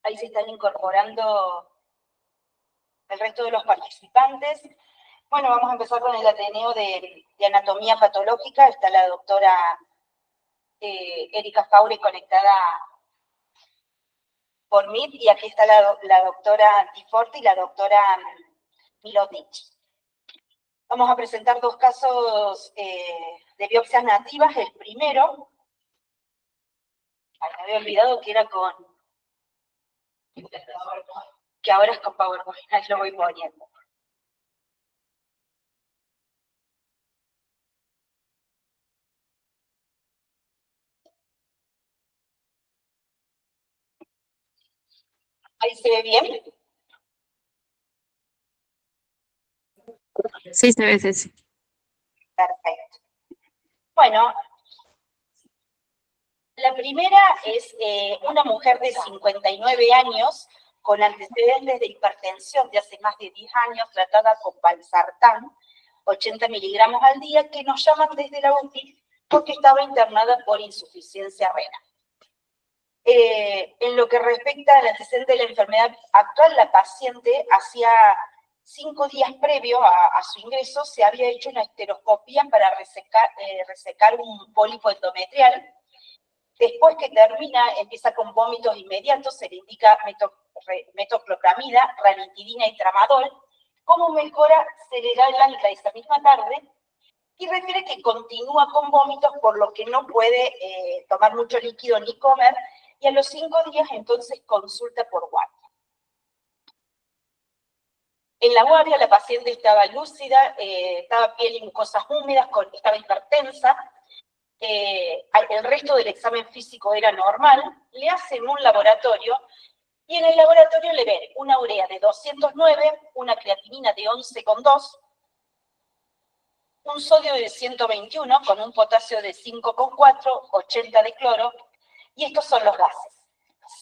Ahí se están incorporando el resto de los participantes. Bueno, vamos a empezar con el Ateneo de Anatomía Patológica. Está la doctora Erika Faure conectada por Meet, y aquí está la doctora Tiforti y la doctora Milotic. Vamos a presentar dos casos de biopsias nativas. El primero, me había olvidado que era que ahora es con PowerPoint, ahí lo voy poniendo. ¿Ahí se ve bien? Sí, se ve, sí. Perfecto. Bueno, la primera es una mujer de 59 años con antecedentes de hipertensión de hace más de 10 años, tratada con valsartán, 80 miligramos al día, que nos llaman desde la UTI porque estaba internada por insuficiencia renal. En lo que respecta al antecedente de la enfermedad actual, la paciente hacía 5 días previo a su ingreso se había hecho una esteroscopía para resecar un pólipo endometrial. Después que termina, empieza con vómitos inmediatos, se le indica metoclopramida, ranitidina y tramadol. Como mejora, se le da el alta esa misma tarde y refiere que continúa con vómitos, por lo que no puede tomar mucho líquido ni comer, y a los 5 días entonces consulta por guardia. En la guardia la paciente estaba lúcida, estaba piel y mucosas húmedas, estaba hipertensa. El resto del examen físico era normal. Le hacen un laboratorio y en el laboratorio le ven una urea de 209, una creatinina de 11,2, un sodio de 121 con un potasio de 5,4, 80 de cloro, y estos son los gases: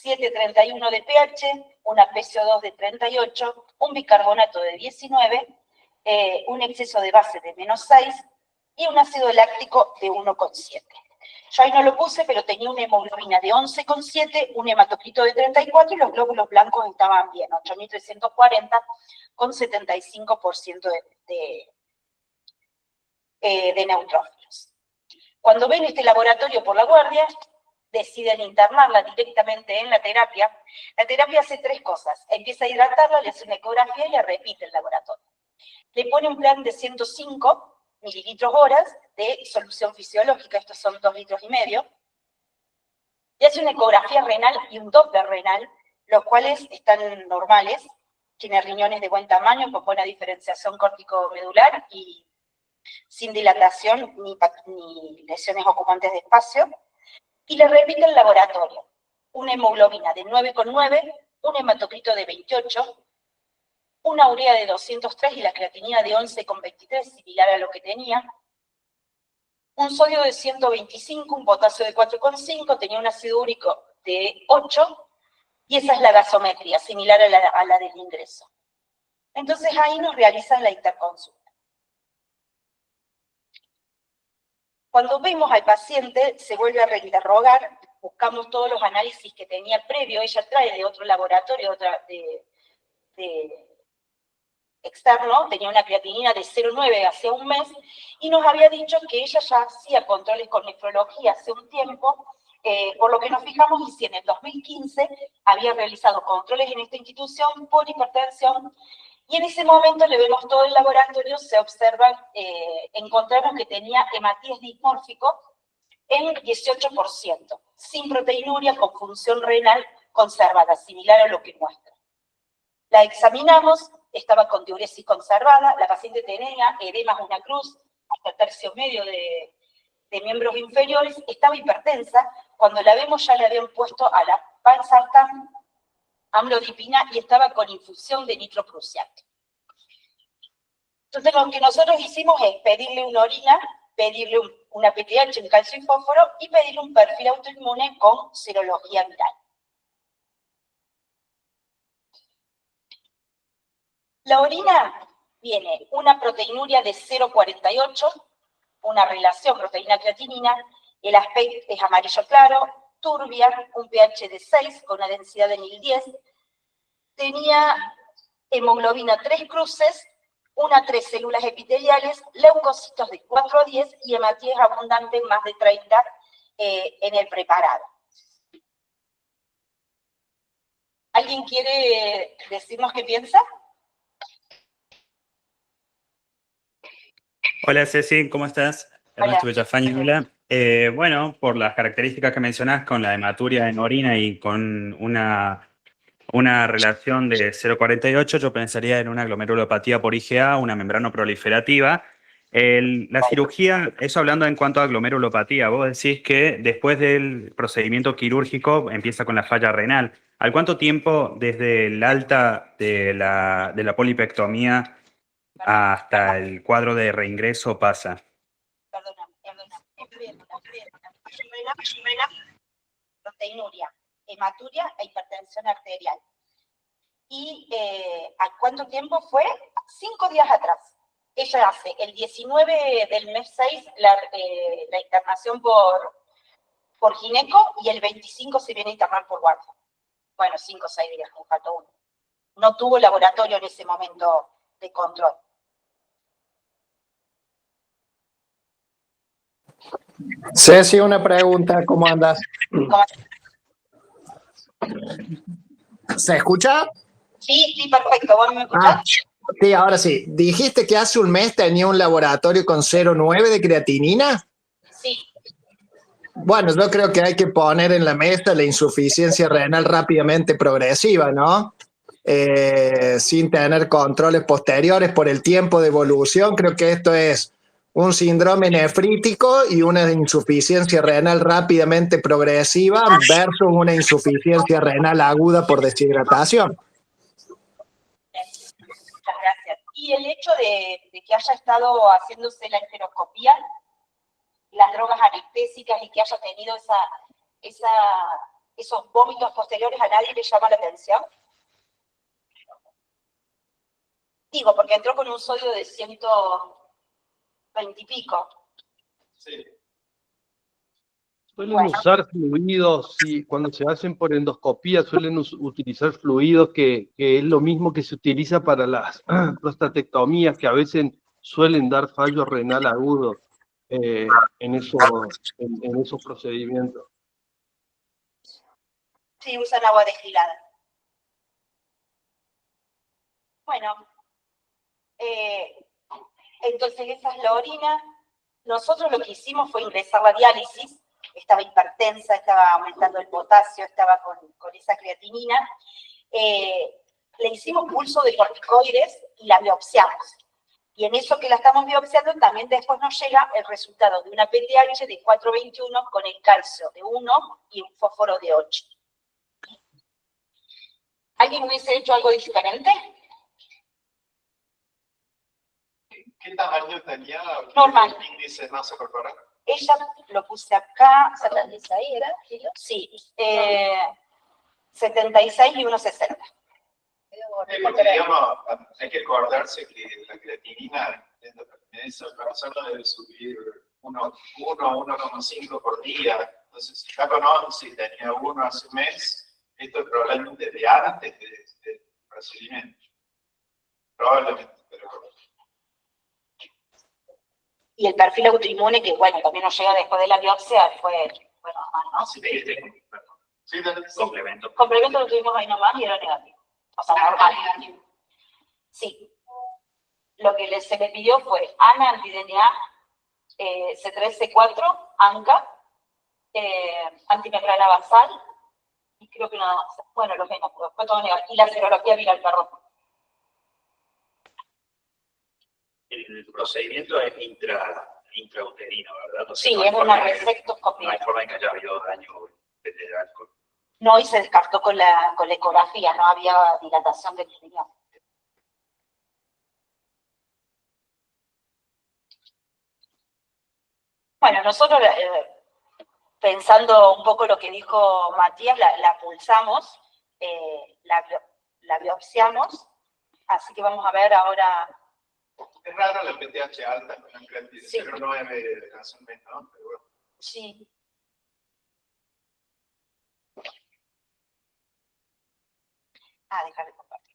7,31 de pH, una PCO2 de 38, un bicarbonato de 19, un exceso de base de -6 y un ácido láctico de 1,7. Yo ahí no lo puse, pero tenía una hemoglobina de 11,7, un hematocrito de 34 y los glóbulos blancos estaban bien, 8.340 con 75% de neutrófilos. Cuando ven este laboratorio por la guardia, deciden internarla directamente en la terapia. La terapia hace 3 cosas: empieza a hidratarla, le hace una ecografía y le repite el laboratorio. Le pone un plan de 105 mililitros horas de solución fisiológica, estos son 2,5 litros. Le hace una ecografía renal y un Doppler renal, los cuales están normales, tiene riñones de buen tamaño, con buena diferenciación córtico-medular y sin dilatación ni lesiones ocupantes de espacio, y le repite el laboratorio: una hemoglobina de 9,9, un hematocrito de 28, una urea de 203 y la creatinina de 11,23, similar a lo que tenía, un sodio de 125, un potasio de 4,5, tenía un ácido úrico de 8, y esa es la gasometría, similar a la del ingreso. Entonces ahí nos realizan la interconsulta. Cuando vemos al paciente, se vuelve a reinterrogar, buscamos todos los análisis que tenía previo. Ella trae de otro laboratorio, externo, tenía una creatinina de 0,9 hace un mes, y nos había dicho que ella ya hacía controles con nefrología hace un tiempo, por lo que nos fijamos y si en el 2015 había realizado controles en esta institución por hipertensión, y en ese momento le vemos todo el laboratorio, se observan, encontramos que tenía hematíes dismórfico en 18%, sin proteinuria, con función renal conservada, similar a lo que muestra. La examinamos, estaba con diuresis conservada, la paciente tenía edemas una cruz, hasta el tercio medio de miembros inferiores, estaba hipertensa. Cuando la vemos ya le habían puesto a la valsartán, amlodipina, y estaba con infusión de nitroprusiato. Entonces lo que nosotros hicimos es pedirle una orina, pedirle una PTH en calcio y fósforo y pedirle un perfil autoinmune con serología viral. La orina viene una proteinuria de 0,48, una relación proteína-creatinina, el aspecto es amarillo claro, turbia, un pH de 6 con una densidad de 1010, tenía hemoglobina 3 cruces, 1 a 3 células epiteliales, leucocitos de 4 a 10 y hematíes abundantes más de 30 en el preparado. ¿Alguien quiere decirnos qué piensa? Hola Ceci, ¿cómo estás? Ernesto Villafañe, hola. Bueno, por las características que mencionás con la hematuria en orina y con una relación de 0,48, yo pensaría en una glomerulopatía por IgA, una membrana proliferativa. La cirugía, eso hablando en cuanto a glomerulopatía, vos decís que después del procedimiento quirúrgico empieza con la falla renal. ¿Al cuánto tiempo desde el alta de la polipectomía hasta el cuadro de reingreso pasa? Perdóname. Proteinuria, hematuria e hipertensión arterial. ¿Y a cuánto tiempo fue? 5 días atrás. Ella hace el 19 del mes 6 la internación por gineco y el 25 se viene a internar por guardia. Bueno, 5 o 6 días, me faltó uno. No tuvo laboratorio en ese momento de control. Ceci, una pregunta, ¿cómo andas? ¿Se escucha? Sí, perfecto. ¿Vos me escuchás? Sí, ahora sí. ¿Dijiste que hace un mes tenía un laboratorio con 0,9 de creatinina? Sí. Bueno, yo creo que hay que poner en la mesa la insuficiencia renal rápidamente progresiva, ¿no? Sin tener controles posteriores por el tiempo de evolución. Creo que esto es un síndrome nefrítico y una insuficiencia renal rápidamente progresiva versus una insuficiencia renal aguda por deshidratación. Muchas gracias. Y el hecho de que haya estado haciéndose la enteroscopía, las drogas anestésicas y que haya tenido esos vómitos posteriores, ¿a nadie le llama la atención? Digo, porque entró con un sodio de 120 y pico. Sí. Suelen usar fluidos, y cuando se hacen por endoscopía suelen utilizar fluidos que es lo mismo que se utiliza para las prostatectomías, que a veces suelen dar fallo renal agudo en esos procedimientos. Sí, usan agua destilada. Bueno, entonces esa es la orina. Nosotros lo que hicimos fue ingresar la diálisis. Estaba hipertensa, estaba aumentando el potasio, estaba con esa creatinina. Le hicimos pulso de corticoides y la biopsiamos. Y en eso que la estamos biopsiando también después nos llega el resultado de una PTH de 4,21 con el calcio de 1 y un fósforo de 8. ¿Alguien hubiese hecho algo diferente? ¿Qué tamaño tenía? Normal. ¿Qué índice no se corpora? Ella lo puse acá. ¿76 era? Sí. 76 y 1,60. Porque, digamos, hay que acordarse que la creatinina en esa persona debe subir 1,5 por día. Entonces, si está con 11 y tenía 1 hace un mes, esto es probablemente de antes del procedimiento. Probablemente, pero... Y el perfil autoinmune, que bueno, también nos llega después de la biopsia, fue normal, ¿no? Sí, complemento. Complemento lo tuvimos ahí nomás y era negativo. O sea, normal. Sí. Lo que se me pidió fue ANA, anti-DNA, C3, C4, ANCA, antimembrana basal, y creo que nada más. Bueno, los menos, fue todo negativo. Y la serología viral, perdón. El procedimiento es intrauterino, ¿verdad? Sí, es una resectoscopia. No hay forma de que haya habido daño de alcohol. No, y se descartó con la ecografía, no había dilatación del riñón. Bueno, nosotros, pensando un poco lo que dijo Matías, la pulsamos, la biopsiamos, así que vamos a ver ahora. Es raro la PTH alta con la creatinina, Sí. 0,9 de cáncer, ¿no? Pero bueno. Sí. Dejar de compartir.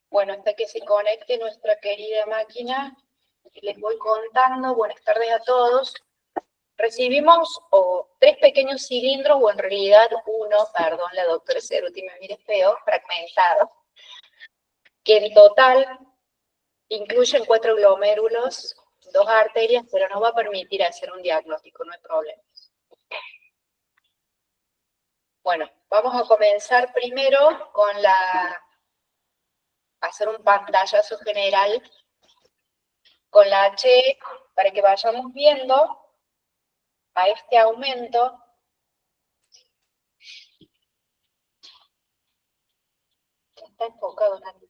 Bueno, hasta que se conecte nuestra querida máquina, les voy contando. Buenas tardes a todos. Recibimos 3 pequeños cilindros, o en realidad uno, perdón, la doctora Ceruti me mire feo, fragmentado, que en total incluyen 4 glomérulos, 2 arterias, pero nos va a permitir hacer un diagnóstico, no hay problema. Bueno, vamos a comenzar primero con hacer un pantallazo general con la H, para que vayamos viendo a este aumento. Está enfocado, Nani.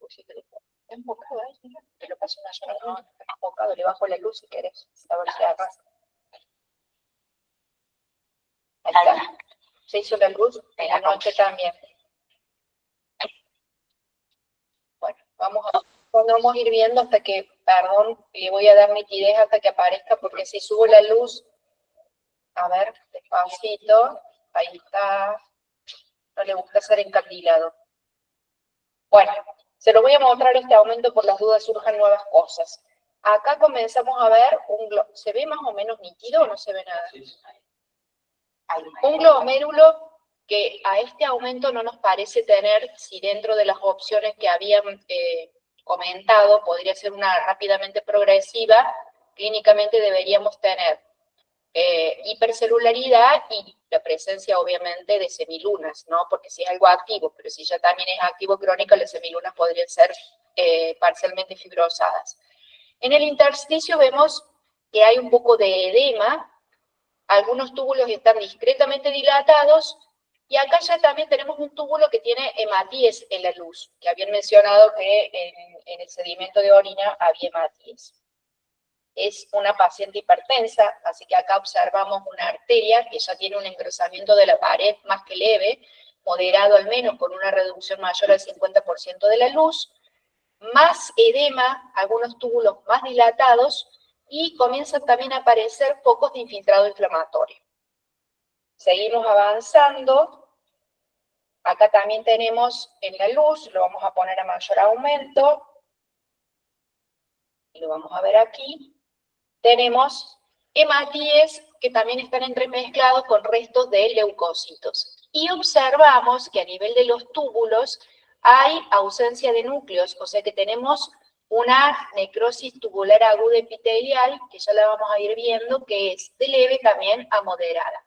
Está enfocado ahí, mira. Te lo paso una sola, no, está enfocado, le bajo la luz si querés, a ver si arrasa. Ahí está. Se hizo la luz, en la noche también. Bueno, vamos a ir viendo hasta que, perdón, le voy a dar nitidez hasta que aparezca, porque si subo la luz, a ver, despacito, ahí está, no le gusta ser encandilado. Bueno, se lo voy a mostrar este aumento por las dudas surjan nuevas cosas. Acá comenzamos a ver ¿se ve más o menos nítido o no se ve nada? Un glomérulo que a este aumento no nos parece tener, si dentro de las opciones que habían comentado, podría ser una rápidamente progresiva, clínicamente deberíamos tener hipercelularidad y la presencia obviamente de semilunas, ¿no? Porque si es algo activo, pero si ya también es activo crónico, las semilunas podrían ser parcialmente fibrosadas. En el intersticio vemos que hay un poco de edema, algunos túbulos están discretamente dilatados, y acá ya también tenemos un túbulo que tiene hematíes en la luz, que habían mencionado que en el sedimento de orina había hematíes. Es una paciente hipertensa, así que acá observamos una arteria que ya tiene un engrosamiento de la pared más que leve, moderado al menos, con una reducción mayor al 50% de la luz, más edema, algunos túbulos más dilatados, y comienzan también a aparecer focos de infiltrado inflamatorio. Seguimos avanzando. Acá también tenemos en la luz, lo vamos a poner a mayor aumento, y lo vamos a ver aquí. Tenemos hematíes que también están entremezclados con restos de leucocitos. Y observamos que a nivel de los túbulos hay ausencia de núcleos, o sea que tenemos una necrosis tubular aguda epitelial, que ya la vamos a ir viendo, que es de leve también a moderada.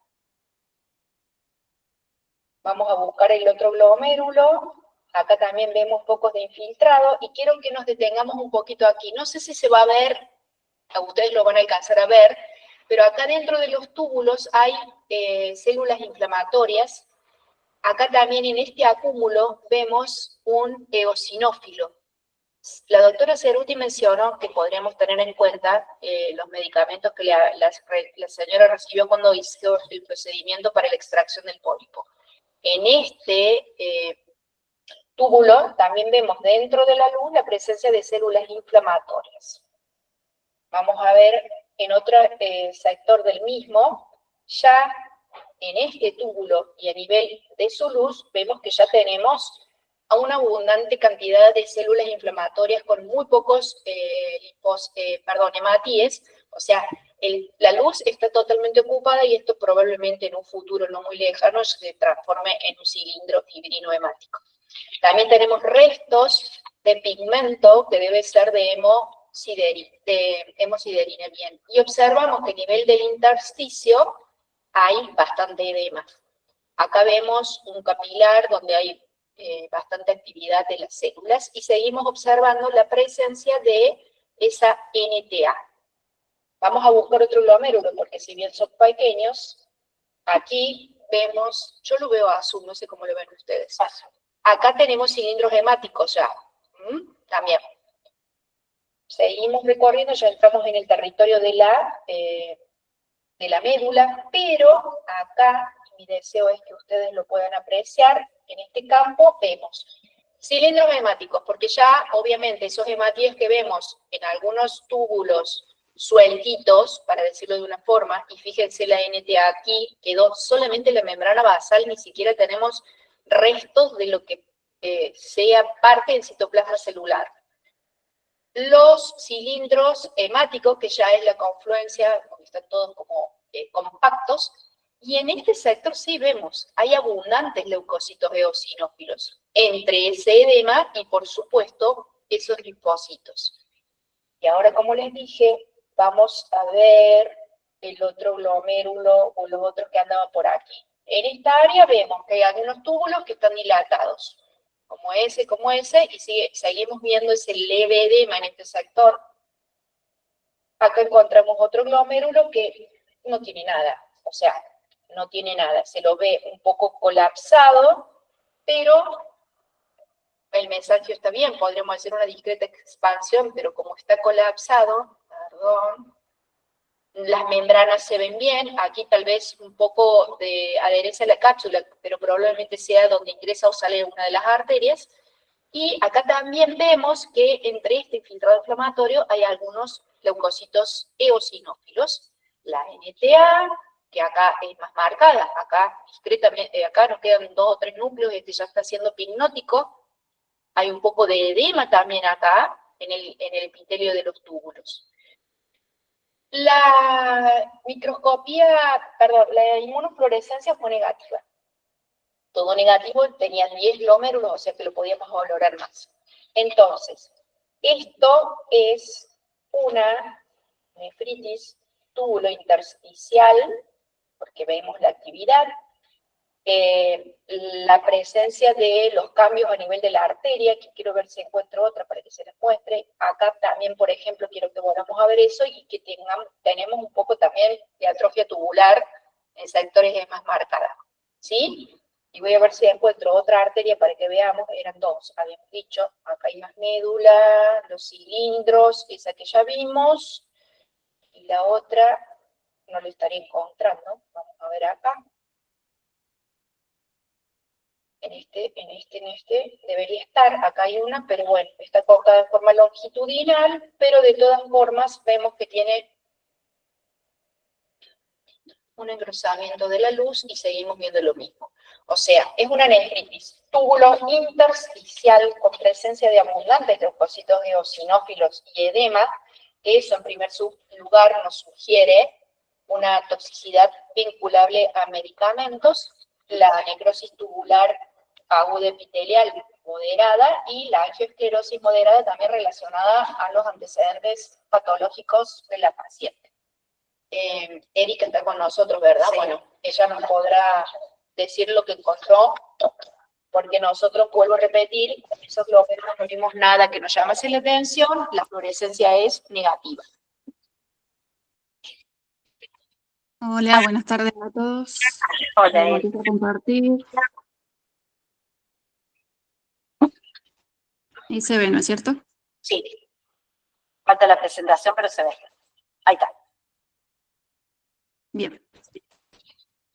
Vamos a buscar el otro glomérulo. Acá también vemos focos de infiltrado, y quiero que nos detengamos un poquito aquí. No sé si se va a ver, a ustedes lo van a alcanzar a ver, pero acá dentro de los túbulos hay células inflamatorias. Acá también en este acúmulo vemos un eosinófilo. La doctora Ceruti mencionó que podríamos tener en cuenta los medicamentos que la señora recibió cuando hizo el procedimiento para la extracción del pólipo. En este túbulo también vemos dentro de la luz la presencia de células inflamatorias. Vamos a ver en otro sector del mismo, ya en este túbulo y a nivel de su luz, vemos que ya tenemos a una abundante cantidad de células inflamatorias con muy pocos hematíes, o sea, la luz está totalmente ocupada, y esto probablemente en un futuro no muy lejano se transforme en un cilindro fibrino hemático. También tenemos restos de pigmento que debe ser de hemosiderina, bien. Y observamos que a nivel del intersticio hay bastante edema. Acá vemos un capilar donde hay bastante actividad de las células, y seguimos observando la presencia de esa NTA. Vamos a buscar otro glomérulo, porque si bien son pequeños, aquí vemos, yo lo veo azul, no sé cómo lo ven ustedes. Acá tenemos cilindros hemáticos ya, también. Seguimos recorriendo, ya entramos en el territorio de la médula, pero acá, mi deseo es que ustedes lo puedan apreciar, en este campo vemos cilindros hemáticos, porque ya obviamente esos hematíes que vemos en algunos túbulos sueltitos, para decirlo de una forma, y fíjense la NTA aquí, quedó solamente la membrana basal, ni siquiera tenemos restos de lo que sea parte del citoplasma celular. Los cilindros hemáticos, que ya es la confluencia, porque están todos como compactos, y en este sector sí vemos, hay abundantes leucocitos eosinófilos, entre ese edema y por supuesto esos linfocitos. Y ahora, como les dije, vamos a ver el otro glomérulo o los otros que andaban por aquí. En esta área vemos que hay algunos túbulos que están dilatados, como ese, y seguimos viendo ese leve edema en este sector. Acá encontramos otro glomérulo que no tiene nada, o sea, no tiene nada, se lo ve un poco colapsado, pero el mensaje está bien, podríamos hacer una discreta expansión, pero como está colapsado, perdón, las membranas se ven bien, aquí tal vez un poco de adherencia a la cápsula, pero probablemente sea donde ingresa o sale una de las arterias, y acá también vemos que entre este infiltrado inflamatorio hay algunos leucocitos eosinófilos, la NTA, que acá es más marcada, acá discretamente, acá nos quedan 2 o 3 núcleos, este ya está siendo pignótico, hay un poco de edema también acá, en el epitelio de los túbulos. La inmunofluorescencia fue negativa. Todo negativo, tenían 10 glómerulos, o sea que lo podíamos valorar más. Entonces, esto es una nefritis túbulo intersticial, porque vemos la actividad, la presencia de los cambios a nivel de la arteria, que quiero ver si encuentro otra para que se les muestre. Acá también, por ejemplo, quiero que volvamos a ver eso y que tenemos un poco también de atrofia tubular en sectores más marcada, ¿sí? Y voy a ver si encuentro otra arteria para que veamos, eran 2, habíamos dicho, acá hay más médula, los cilindros, esa que ya vimos, y la otra no lo estaré encontrando, vamos a ver acá. En este, debería estar, acá hay una, pero bueno, está cortada de forma longitudinal, pero de todas formas vemos que tiene un engrosamiento de la luz y seguimos viendo lo mismo. O sea, es una nefritis túbulo intersticial con presencia de abundantes leucocitos eosinófilos y edema, que eso en primer lugar nos sugiere una toxicidad vinculable a medicamentos, la necrosis tubular aguda epitelial moderada y la angioesclerosis moderada también relacionada a los antecedentes patológicos de la paciente. Erika está con nosotros, ¿verdad? Sí. Bueno, ella nos podrá decir lo que encontró, porque nosotros, vuelvo a repetir, esos glóbulos no vimos nada que nos llamase la atención, la fluorescencia es negativa. Hola, buenas tardes a todos. Hola. Empiezo a compartir. Ahí se ve, ¿no es cierto? Sí. Falta la presentación, pero se ve. Ahí está. Bien.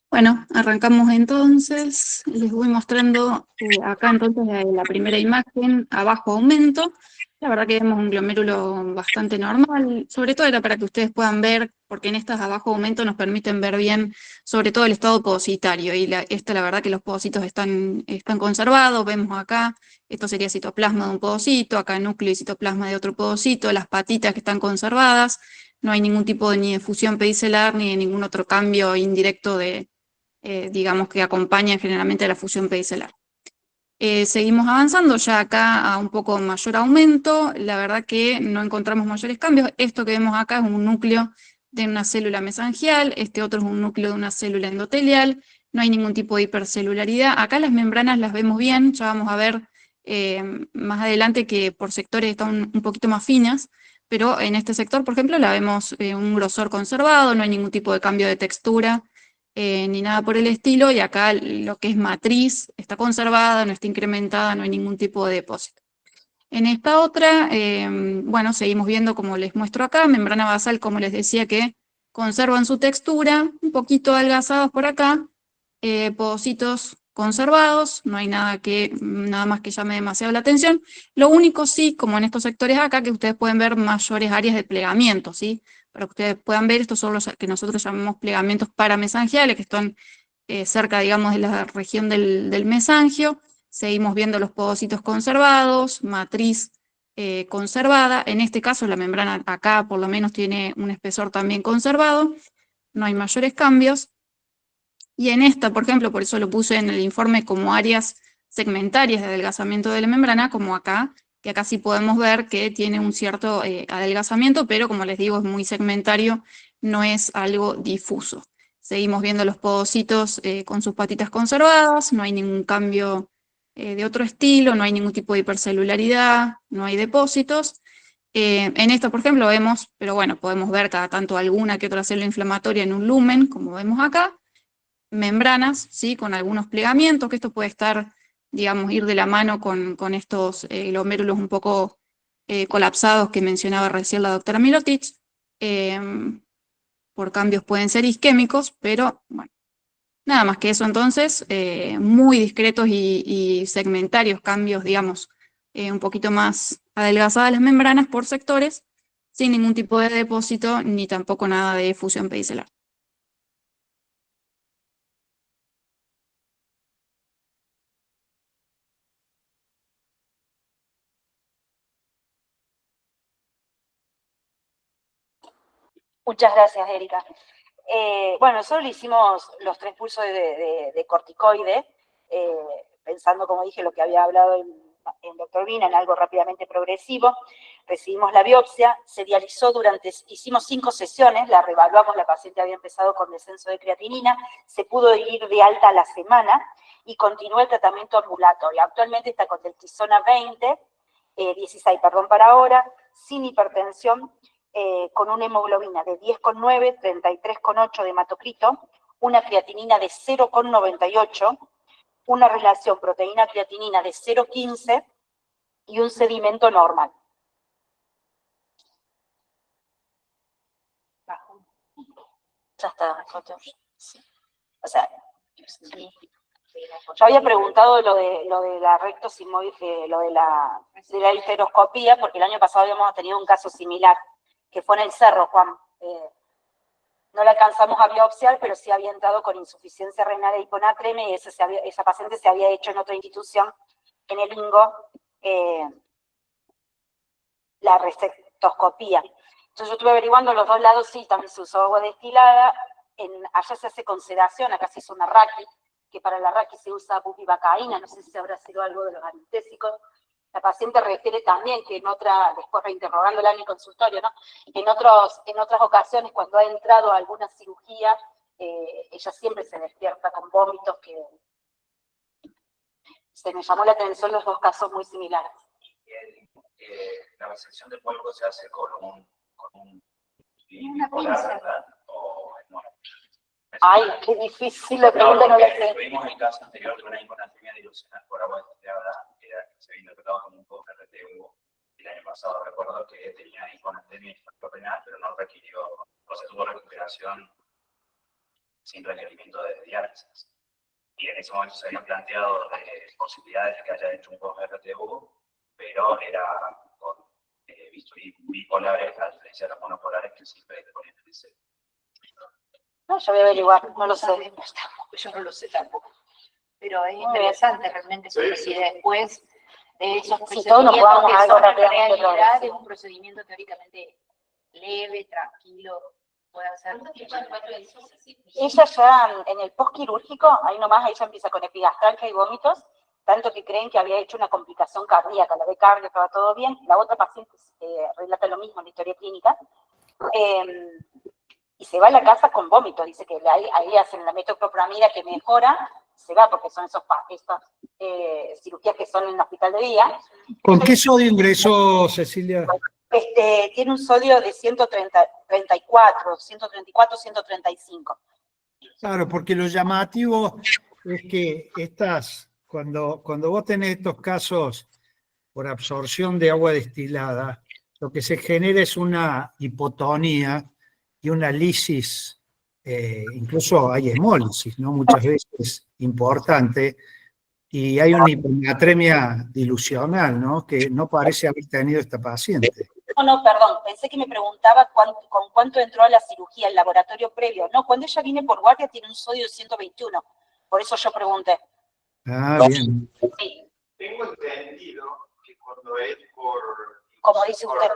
Bueno, arrancamos entonces. Les voy mostrando acá entonces la primera imagen, abajo aumento. La verdad que vemos un glomérulo bastante normal, sobre todo era para que ustedes puedan ver, porque en estas abajo aumento nos permiten ver bien, sobre todo el estado pogositario, y la verdad que los pogocitos están conservados, vemos acá, esto sería citoplasma de un pogocito, acá núcleo y citoplasma de otro pogocito, las patitas que están conservadas, no hay ningún tipo ni de fusión pedicelar ni de ningún otro cambio indirecto digamos que acompaña generalmente a la fusión pedicelar. Seguimos avanzando ya acá a un poco mayor aumento, la verdad que no encontramos mayores cambios. Esto que vemos acá es un núcleo de una célula mesangial, este otro es un núcleo de una célula endotelial, no hay ningún tipo de hipercelularidad. Acá las membranas las vemos bien, ya vamos a ver más adelante que por sectores están un poquito más finas, pero en este sector, por ejemplo, la vemos un grosor conservado, no hay ningún tipo de cambio de textura ni nada por el estilo, y acá lo que es matriz está conservada, no está incrementada, no hay ningún tipo de depósito. En esta otra, bueno, seguimos viendo, como les muestro acá, membrana basal, como les decía, que conservan su textura, un poquito adelgazados por acá, pocitos conservados, no hay nada más que llame demasiado la atención. Lo único sí, como en estos sectores acá, que ustedes pueden ver mayores áreas de plegamiento, ¿sí? Para que ustedes puedan ver, estos son los que nosotros llamamos plegamientos paramesangiales, que están cerca, digamos, de la región del mesangio. Seguimos viendo los pocitos conservados, matriz conservada. En este caso, la membrana acá por lo menos tiene un espesor también conservado. No hay mayores cambios. Y en esta, por ejemplo, por eso lo puse en el informe como áreas segmentarias de adelgazamiento de la membrana, como acá, que acá sí podemos ver que tiene un cierto adelgazamiento, pero como les digo, es muy segmentario, no es algo difuso. Seguimos viendo los podocitos con sus patitas conservadas, no hay ningún cambio de otro estilo, no hay ningún tipo de hipercelularidad, no hay depósitos. En esta, por ejemplo, vemos, pero bueno, podemos ver cada tanto alguna que otra célula inflamatoria en un lumen, como vemos acá. Membranas, ¿sí? Con algunos plegamientos, que esto puede estar, digamos, ir de la mano con estos glomérulos un poco colapsados que mencionaba recién la doctora Mirotic. Por cambios pueden ser isquémicos, pero bueno, nada más que eso entonces, muy discretos y segmentarios cambios, digamos, un poquito más adelgazadas las membranas por sectores, sin ningún tipo de depósito, ni tampoco nada de fusión pedicelar. Muchas gracias, Erika. Bueno, nosotros le hicimos los 3 pulsos de corticoide, pensando, como dije, lo que había hablado el doctor Vina, en algo rápidamente progresivo. Recibimos la biopsia, se dializó hicimos 5 sesiones, la reevaluamos, la paciente había empezado con descenso de creatinina, se pudo ir de alta a la semana y continuó el tratamiento ambulatorio. Actualmente está con deltisona 16 para ahora, sin hipertensión, con una hemoglobina de 10,9, 33,8 de hematocrito, una creatinina de 0,98, una relación proteína-creatinina de 0,15 y un sedimento normal. Ya está. O sea, sí. Yo había preguntado lo de la rectosimoide, lo de la histeroscopía, porque el año pasado habíamos tenido un caso similar, que fue en el Cerro, Juan. No la alcanzamos a biopsiar, pero sí había entrado con insuficiencia renal e hiponatremia, y esa paciente se había hecho en otra institución, en el INGO, la rectoscopía. Entonces yo estuve averiguando los 2 lados, sí, también se usó agua destilada, allá se hace con sedación, acá se hizo una raqui, que para la raqui se usa bupivacaína, no sé si habrá sido algo de los anestésicos. La paciente refiere también que en otra, después reinterrogándola en el consultorio, ¿no? En otras ocasiones, cuando ha entrado a alguna cirugía, ella siempre se despierta con vómitos, que se me llamó la atención los 2 casos muy similares. La resección del polvo se hace con un polar, ¿verdad? O no. Ay, qué difícil la pregunta, no la sé. Tuvimos el caso anterior de una hiponatremia dilucional por agua destilada, que se había interpretado como un post-RTU el año pasado. Recuerdo que tenía hiponatremia renal, pero no requirió, o sea, tuvo recuperación sin requerimiento de diálisis. Y en ese momento se habían planteado posibilidades de que haya hecho un post-RTU, pero era con bisturí bipolares, a diferencia de los monopolares que siempre te ponían en ese. No, yo voy a averiguar, no lo sé. Yo no lo sé tampoco. Pero es interesante realmente, porque si después de esos todos nos podamos procedimientos que algo son en rápidamente realidad progresivo. es un procedimiento teóricamente leve, tranquilo, puede ser. Ella ya en el postquirúrgico, ahí nomás, ella empieza con epigastralgia y vómitos, tanto que creen que había hecho una complicación cardíaca, la de cardio, estaba todo bien. La otra paciente relata lo mismo en la historia clínica. Y se va a la casa con vómitos, dice que ahí hacen la metoclopramida que mejora, se va porque son esas cirugías que son en el hospital de día. ¿Con qué sodio ingresó, Cecilia? Tiene un sodio de 134, 135. Claro, porque lo llamativo es que cuando vos tenés estos casos por absorción de agua destilada, lo que se genera es una hipotonía y una lisis, incluso hay hemólisis, ¿no? Muchas veces importante, y hay una hiponatremia dilucional, ¿no? Que no parece haber tenido esta paciente. No, perdón, pensé que me preguntaba con cuánto entró a la cirugía, el laboratorio previo. No, cuando ella viene por guardia tiene un sodio de 121, por eso yo pregunté. Ah, bien. Sí. Tengo entendido que cuando es por, Como dice usted,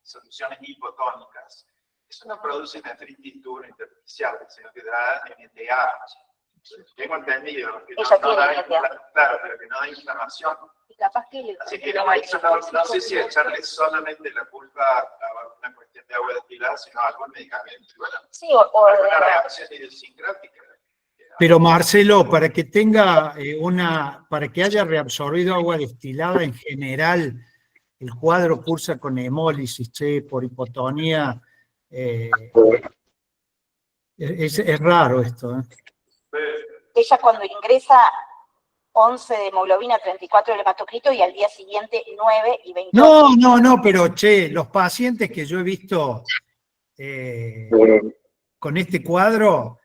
soluciones hipotónicas, eso no produce nefritis tubular intersticial, sino que da NTA. Tengo entendido que ella no da tiene NTA. claro, pero que no da inflamación. Y capaz que Así que no sé si echarle solamente la culpa a una cuestión de agua destilada, sino a algún medicamento. Bueno, sí, o alguna reacción idiosincrática. Pero Marcelo, para que para que haya reabsorbido agua destilada en general, el cuadro cursa con hemólisis, por hipotonía. Es raro esto. ella cuando ingresa 11 de hemoglobina, 34 de hematocrito y al día siguiente 9 y 28. No, pero los pacientes que yo he visto con este cuadro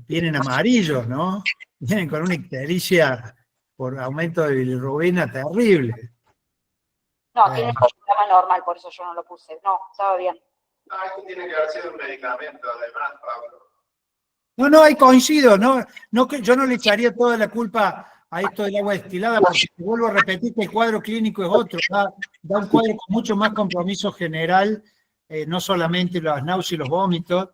vienen amarillos, ¿no? Vienen con una ictericia por aumento de bilirrubina terrible. No, tiene un programa normal, por eso yo no lo puse. No, estaba bien. No, esto tiene que haber sido un medicamento, además, Pablo. No, ahí coincido, yo no le echaría toda la culpa a esto del agua destilada, porque te vuelvo a repetir que el cuadro clínico es otro, da un cuadro con mucho más compromiso general, no solamente las náuseas y los vómitos,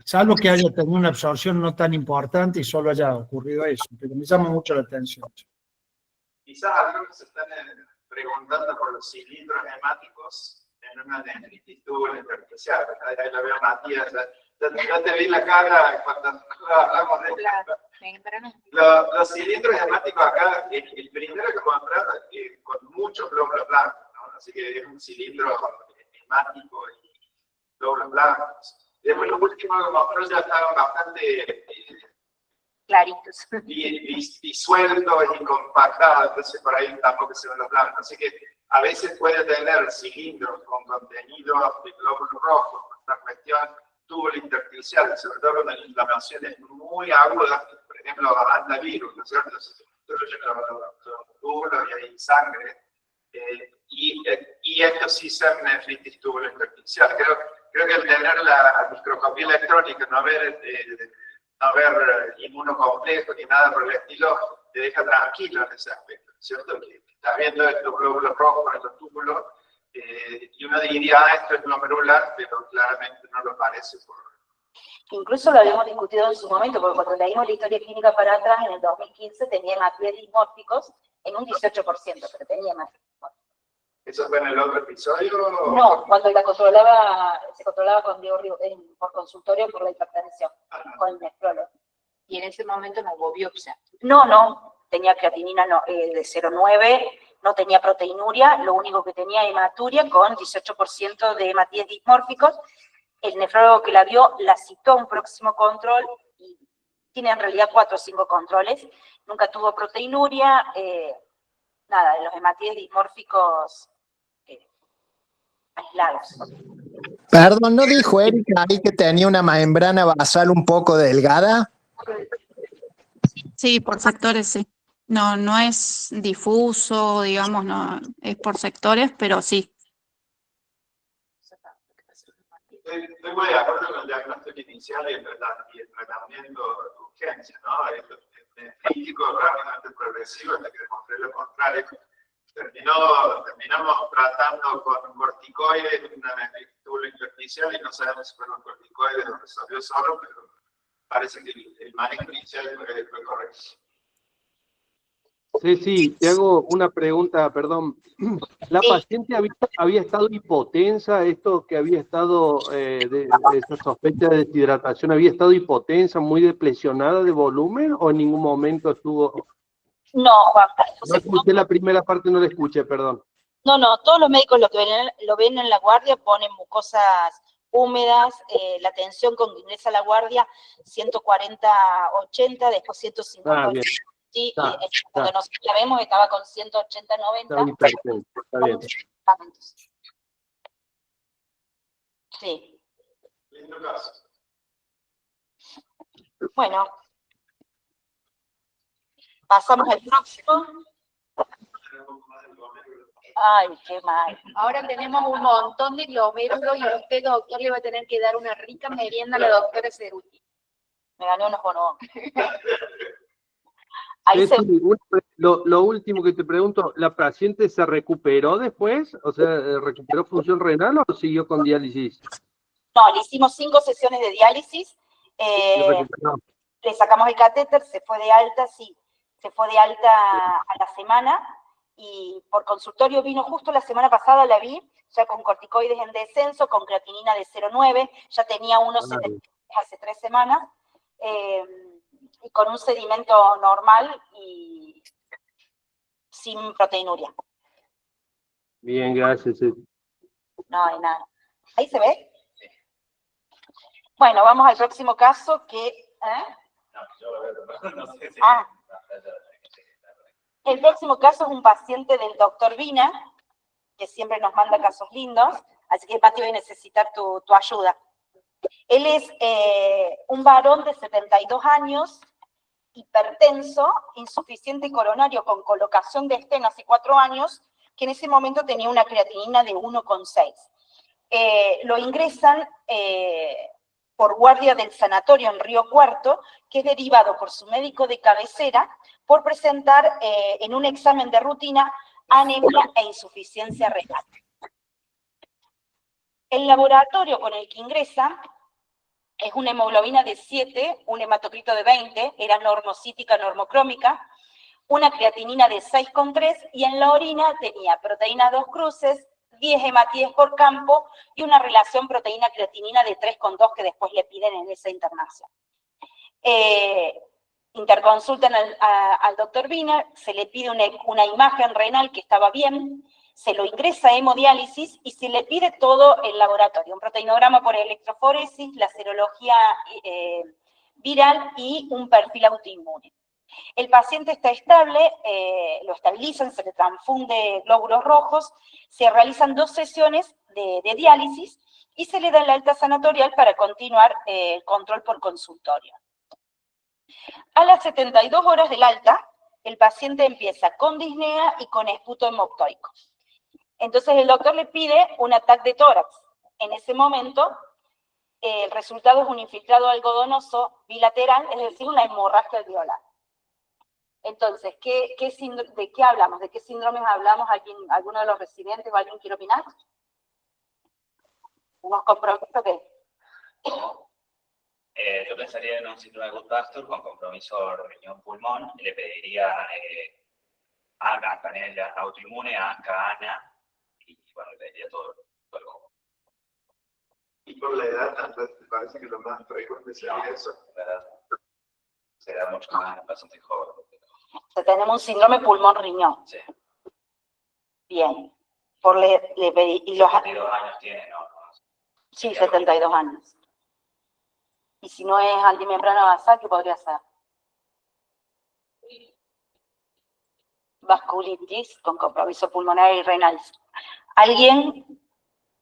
salvo que haya tenido una absorción no tan importante y solo haya ocurrido eso, pero me llama mucho la atención. Quizás algunos se están preguntando por los cilindros hemáticos en una nefritis tubular intersticial. Ahí la veo Matías. Ya te vi la cara cuando hablamos de esto. Los cilindros hemáticos acá, el primero que mostraba con muchos glóbulos blancos, ¿no? Así que es un cilindro hemático y glóbulos blancos. Después los últimos que mostró ya estaban bastante Claritos. disueltos y compactados, entonces por ahí tampoco se ven los blancos. Así que a veces puede tener cilindros con contenido de glóbulos rojos, una cuestión tubular intersticial, sobre todo cuando la inflamación es muy aguda, por ejemplo, antivirus, ¿no es cierto? Destruyen los túbulos y hay sangre. Y esto sí son nefritis tubular intersticial. Creo que el tener la microscopía electrónica, no ver inmunocomplejo ni nada por el estilo, te deja tranquilo en ese aspecto, ¿cierto? Que estás viendo estos glóbulos rojos en los túbulos, y uno diría, esto es glomerular, pero claramente no lo parece. Incluso lo habíamos discutido en su momento, porque cuando leímos la historia clínica para atrás, en el 2015 tenía hematíes dismórficos en un 18%, pero tenía hematíes dismórficos. ¿Eso fue en el otro episodio? No, cuando se controlaba con Diego por consultorio por la hipertensión, con el nefrólogo. Y en ese momento no hubo biopsia. No, tenía creatinina de 0,9, no tenía proteinuria, lo único que tenía hematuria con 18% de hematíes dismórficos. El nefrólogo que la vio la citó a un próximo control y tiene en realidad 4 o 5 controles. Nunca tuvo proteinuria, nada, de los hematíes dismórficos aislados. Perdón, ¿no dijo Erika ahí que tenía una membrana basal un poco delgada? Sí, por sectores sí. No es difuso, digamos, no es por sectores, pero sí. Estoy muy de acuerdo con el diagnóstico inicial y el tratamiento de urgencia, ¿no? El crítico rápidamente progresivo hasta que demostré lo contrario. Terminamos tratando con corticoides, una nefritis tubular intersticial, y no sabemos si fueron corticoides o resolvió solo, pero parece que el manejo inicial fue correcto. Sí, te hago una pregunta, perdón. ¿La paciente había estado hipotensa? ¿Esto que había estado, de esa sospecha de deshidratación, había estado hipotensa, muy depresionada de volumen, o en ningún momento estuvo? No, Juan. No escuché la primera parte, no la escuché, perdón. No, todos los médicos lo ven en la guardia, ponen mucosas húmedas, la tensión cuando ingresa a la guardia 140-80, después 150-80. Bien. Sí, cuando nosotros la vemos estaba con 180-90. Está bien. Sí. Bueno, pasamos al próximo. Ay, qué mal. Ahora tenemos un montón de glomérulos y usted, doctor, le va a tener que dar una rica merienda a la doctora Ceruti. Me gané unos bonos. Lo último que te pregunto, ¿la paciente se recuperó después? O sea, ¿recuperó función renal o siguió con diálisis? No, le hicimos 5 sesiones de diálisis, le sacamos el catéter, se fue de alta, sí, se fue de alta a la semana, y por consultorio vino justo la semana pasada, la vi, ya con corticoides en descenso, con creatinina de 0,9, ya tenía unos hace 3 semanas, y con un sedimento normal y sin proteinuria. Bien, gracias. No hay nada. ¿Ahí se ve? Bueno, vamos al próximo caso que... El próximo caso es un paciente del doctor Vina, que siempre nos manda casos lindos, así que Pati voy a necesitar tu ayuda. Él es un varón de 72 años, hipertenso, insuficiente coronario con colocación de esteno hace 4 años, que en ese momento tenía una creatinina de 1,6. Lo ingresan por guardia del sanatorio en Río Cuarto, que es derivado por su médico de cabecera por presentar en un examen de rutina anemia e insuficiencia renal. El laboratorio con el que ingresa es una hemoglobina de 7, un hematocrito de 20, era normocítica, normocrómica, una creatinina de 6,3 y en la orina tenía proteína 2 cruces, 10 hematíes por campo y una relación proteína-creatinina de 3,2 que después le piden en esa internación. Interconsultan al doctor Wiener, se le pide una imagen renal que estaba bien, se lo ingresa a hemodiálisis y se le pide todo el laboratorio, un proteinograma por electroforesis, la serología viral y un perfil autoinmune. El paciente está estable, lo estabilizan, se le transfunde glóbulos rojos, se realizan 2 sesiones de diálisis y se le da el alta sanatorial para continuar el control por consultorio. A las 72 horas del alta, el paciente empieza con disnea y con esputo hemoptoico. Entonces el doctor le pide un TAC de tórax. En ese momento, el resultado es un infiltrado algodonoso bilateral, es decir, una hemorragia alveolar. Entonces, ¿de qué hablamos? ¿De qué síndromes hablamos? ¿Alguno de los residentes o alguien quiere opinar? ¿Unos compromisos qué? Yo pensaría en un síndrome de Goodbastor con compromiso riñón-pulmón. Le pediría a canela autoinmune, a ANA, y bueno, le pediría todo el combo. Y por la edad, ¿te parece que lo más frecuente sería eso? Se da mucho más en pacientes jóvenes. O sea, tenemos un síndrome pulmón-riñón. Sí. Bien. Y los 72 años tiene, ¿no? Sí, 72 años. Y si no es antimembrana basal, ¿qué podría ser? Vasculitis con compromiso pulmonar y renal. ¿Alguien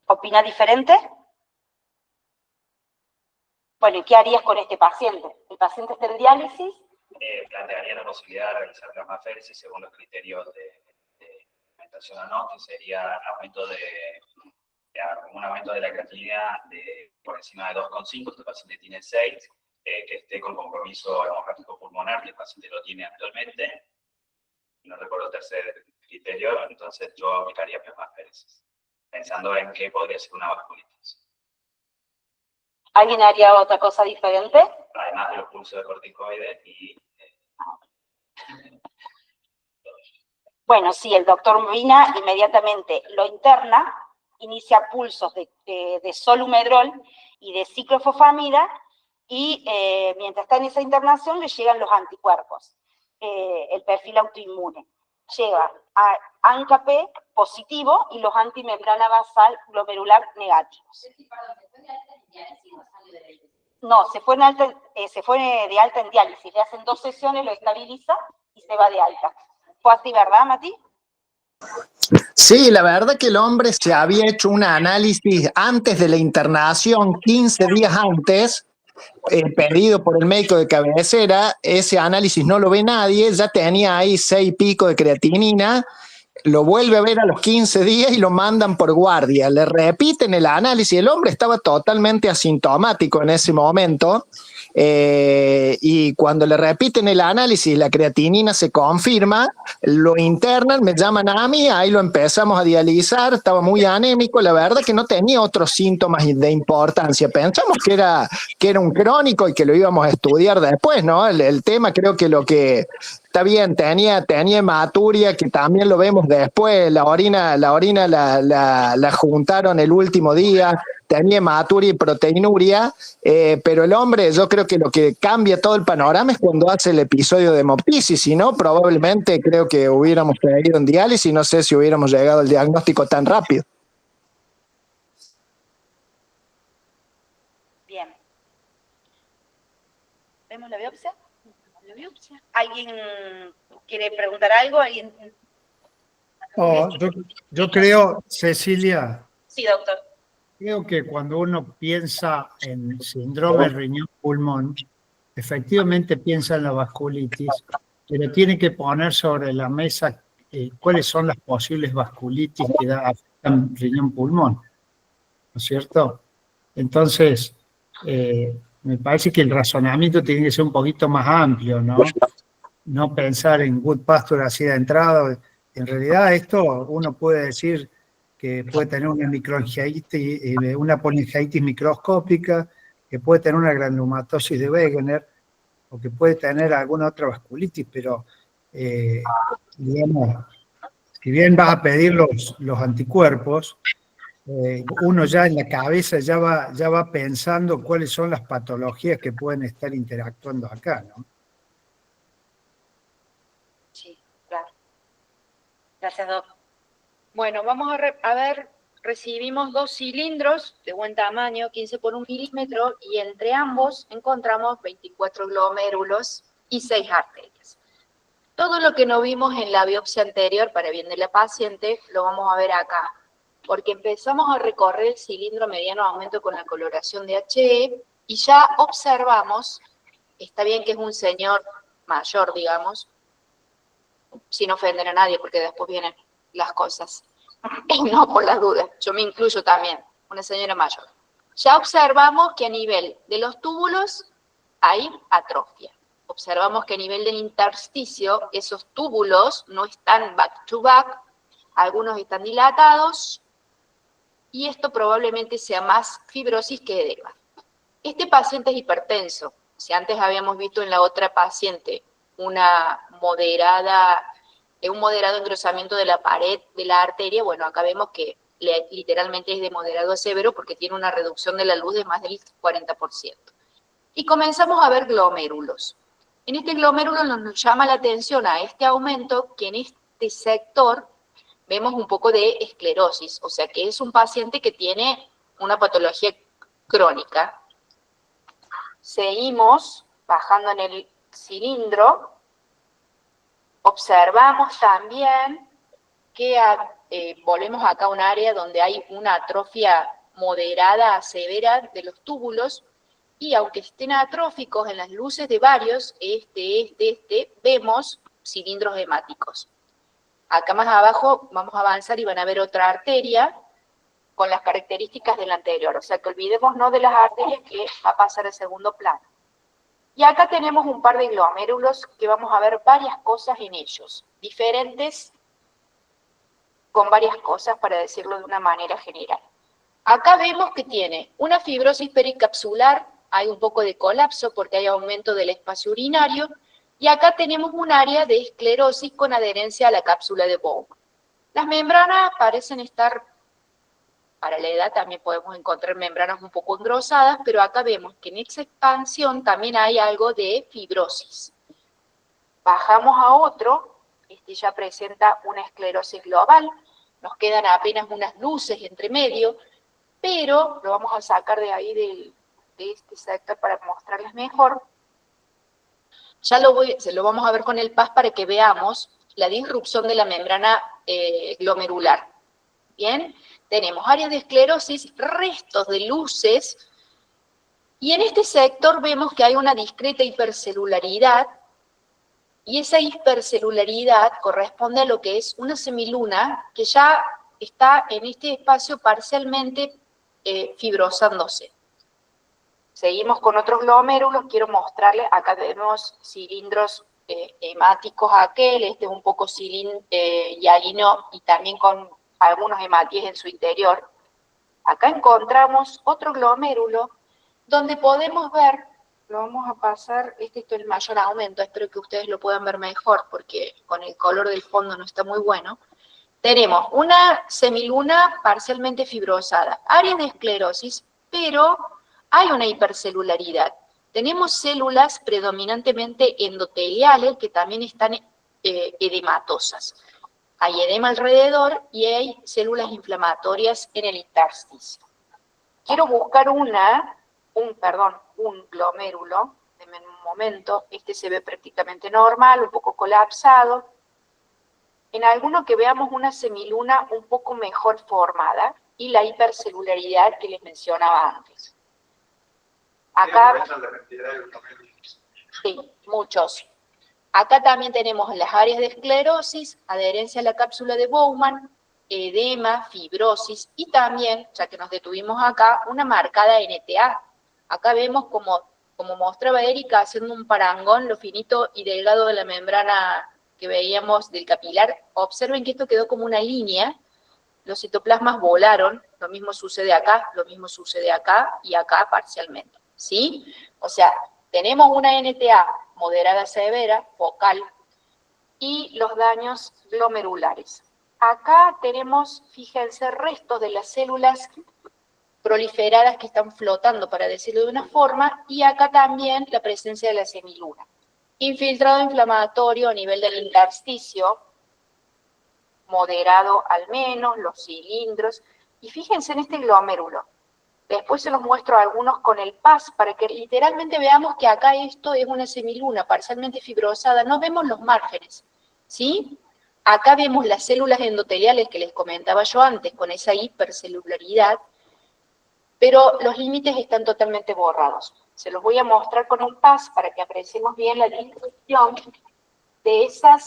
opina diferente? Bueno, ¿y qué harías con este paciente? El paciente está en diálisis. Plantearía la posibilidad de realizar plasmaféresis según los criterios de alimentación o no, que sería un aumento de la creatinina por encima de 2,5, este paciente tiene 6, que esté con compromiso hemorrágico pulmonar, que el paciente lo tiene actualmente, no recuerdo el tercer criterio, entonces yo aplicaría plasmaféresis, pensando en que podría ser una vasculitis. ¿Alguien haría otra cosa diferente? Además de los pulsos de corticoides y... Bueno, sí, el doctor Vina inmediatamente lo interna, inicia pulsos de solumedrol y de ciclofosfamida, y mientras está en esa internación le llegan los anticuerpos, el perfil autoinmune. Llega ANCA-P positivo y los antimembrana basal glomerular negativos. No, se fue de alta en diálisis. Le hacen 2 sesiones, lo estabiliza y se va de alta. ¿Fue así, verdad, Mati? Sí, la verdad que el hombre se había hecho un análisis antes de la internación, 15 días antes, pedido por el médico de cabecera. Ese análisis no lo ve nadie, ya tenía ahí 6 y pico de creatinina. Lo vuelve a ver a los 15 días y lo mandan por guardia. Le repiten el análisis. El hombre estaba totalmente asintomático en ese momento. Y cuando le repiten el análisis, la creatinina se confirma, lo internan, me llaman a mí, ahí lo empezamos a dializar, estaba muy anémico, la verdad que no tenía otros síntomas de importancia. Pensamos que era un crónico y que lo íbamos a estudiar después, ¿no? El tema creo que lo que... Está bien, tenía hematuria, que también lo vemos después, la orina la juntaron el último día, tenía hematuria y proteinuria, pero el hombre, yo creo que lo que cambia todo el panorama es cuando hace el episodio de hemoptisis, si no, probablemente creo que hubiéramos seguido en diálisis, no sé si hubiéramos llegado al diagnóstico tan rápido. Bien. ¿Vemos la biopsia? ¿Alguien quiere preguntar algo? ¿Alguien? Yo creo, Cecilia, Sí, doctor. creo que cuando uno piensa en síndrome riñón-pulmón, efectivamente piensa en la vasculitis, pero tiene que poner sobre la mesa cuáles son las posibles vasculitis que afectan riñón-pulmón, ¿no es cierto? Entonces, me parece que el razonamiento tiene que ser un poquito más amplio, ¿no? No pensar en Goodpasture así de entrada. En realidad esto uno puede decir que puede tener una microangiitis, una polingiitis microscópica, que puede tener una granulomatosis de Wegener, o que puede tener alguna otra vasculitis, pero digamos, si bien vas a pedir los anticuerpos, uno ya en la cabeza ya va pensando cuáles son las patologías que pueden estar interactuando acá, ¿no? Sí, claro. Gracias, doc. Bueno, vamos a ver, recibimos 2 cilindros de buen tamaño, 15 por 1 milímetro, y entre ambos encontramos 24 glomérulos y 6 arterias. Todo lo que no vimos en la biopsia anterior, para bien de la paciente, lo vamos a ver acá, porque empezamos a recorrer el cilindro mediano aumento con la coloración de HE, y ya observamos, está bien que es un señor mayor, digamos, sin ofender a nadie, porque después vienen las cosas. No, por las dudas, yo me incluyo también, una señora mayor. Ya observamos que a nivel de los túbulos hay atrofia. Observamos que a nivel del intersticio esos túbulos no están back to back, algunos están dilatados, y esto probablemente sea más fibrosis que edema. Este paciente es hipertenso. Si antes habíamos visto en la otra paciente un moderado engrosamiento de la pared de la arteria, bueno, acá vemos que literalmente es de moderado a severo porque tiene una reducción de la luz de más del 40%. Y comenzamos a ver glomérulos. En este glomérulo nos llama la atención a este aumento que en este sector vemos un poco de esclerosis, o sea que es un paciente que tiene una patología crónica. Seguimos bajando en el cilindro. Observamos también que volvemos acá a un área donde hay una atrofia moderada a severa de los túbulos, y aunque estén atróficos en las luces de varios, vemos cilindros hemáticos. Acá más abajo vamos a avanzar y van a ver otra arteria con las características de la anterior, o sea que olvidémonos de las arterias que va a pasar al segundo plano. Y acá tenemos un par de glomérulos que vamos a ver varias cosas en ellos, diferentes con varias cosas, para decirlo de una manera general. Acá vemos que tiene una fibrosis pericapsular, hay un poco de colapso porque hay aumento del espacio urinario, y acá tenemos un área de esclerosis con adherencia a la cápsula de Bowman. Las membranas parecen estar, para la edad también podemos encontrar membranas un poco engrosadas, pero acá vemos que en esa expansión también hay algo de fibrosis. Bajamos a otro, ya presenta una esclerosis global, nos quedan apenas unas luces entre medio, pero lo vamos a sacar de ahí de este sector para mostrarles mejor. Ya se lo vamos a ver con el PAS para que veamos la disrupción de la membrana glomerular. Bien, tenemos áreas de esclerosis, restos de luces, y en este sector vemos que hay una discreta hipercelularidad, y esa hipercelularidad corresponde a lo que es una semiluna que ya está en este espacio parcialmente fibrosándose. Seguimos con otros glomérulos, quiero mostrarles, acá tenemos cilindros hemáticos aquel, este es un poco hialino y también con algunos hematíes en su interior. Acá encontramos otro glomérulo donde podemos ver, lo vamos a pasar, este es el mayor aumento, espero que ustedes lo puedan ver mejor porque con el color del fondo no está muy bueno. Tenemos una semiluna parcialmente fibrosada, áreas de esclerosis, pero hay una hipercelularidad. Tenemos células predominantemente endoteliales que también están edematosas. Hay edema alrededor y hay células inflamatorias en el intersticio. Quiero buscar un glomérulo, denme un momento, este se ve prácticamente normal, un poco colapsado. En alguno que veamos una semiluna un poco mejor formada y la hipercelularidad que les mencionaba antes. Acá, sí, muchos. Acá también tenemos las áreas de esclerosis, adherencia a la cápsula de Bowman, edema, fibrosis y también, ya que nos detuvimos acá, una marcada NTA. Acá vemos como mostraba Erika haciendo un parangón, lo finito y delgado de la membrana que veíamos del capilar. Observen que esto quedó como una línea, los citoplasmas volaron, lo mismo sucede acá, lo mismo sucede acá y acá parcialmente, ¿sí? O sea, tenemos una NTA moderada severa, focal, y los daños glomerulares. Acá tenemos, fíjense, restos de las células proliferadas que están flotando, para decirlo de una forma, y acá también la presencia de la semiluna. Infiltrado inflamatorio a nivel del intersticio, moderado al menos, los cilindros, y fíjense en este glomérulo. Después se los muestro a algunos con el PAS, para que literalmente veamos que acá esto es una semiluna parcialmente fibrosada, no vemos los márgenes, ¿sí? Acá vemos las células endoteliales que les comentaba yo antes, con esa hipercelularidad, pero los límites están totalmente borrados. Se los voy a mostrar con un PAS para que apreciemos bien la distribución de esa